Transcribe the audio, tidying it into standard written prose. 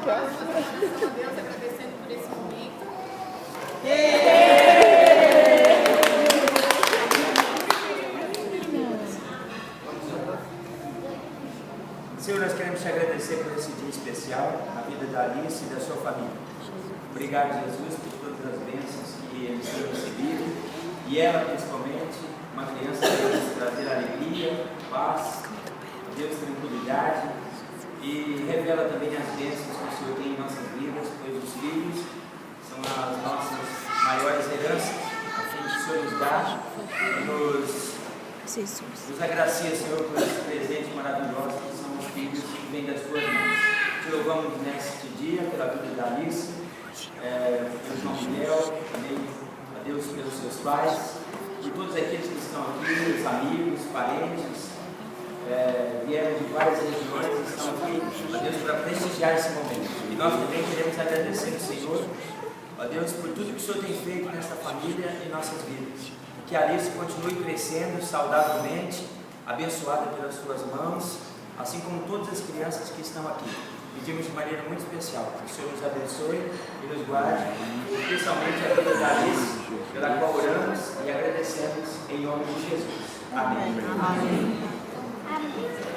Deus, agradecendo por esse momento. Senhor, nós queremos te agradecer por esse dia especial, a vida da Alice e da sua família. Obrigado, Jesus, por todas as bênçãos que eles têm recebido. E ela, principalmente, uma criança que vai trazer alegria, paz, Deus, tranquilidade. E revela também as bênçãos que o Senhor tem em nossas vidas, pois os filhos são as nossas maiores heranças, a fim que o Senhor nos dá e nos agracia, Senhor, por esse presente maravilhoso que são os filhos que vêm das tuas mãos. Te louvamos neste dia pela vida da Alice, pelo João Miguel, também a Deus pelos seus pais, e todos aqueles que estão aqui, os amigos, parentes, vieram de várias regiões e estão aqui, ó Deus, para prestigiar esse momento. E nós também queremos agradecer ao Senhor, ó Deus, por tudo que o Senhor tem feito nesta família e em nossas vidas. Que a Alice continue crescendo saudavelmente, abençoada pelas suas mãos, assim como todas as crianças que estão aqui. Pedimos de maneira muito especial que o Senhor nos abençoe e nos guarde, especialmente a vida da Alice, pela qual oramos e agradecemos em nome de Jesus. Amém. Amém. Parabéns.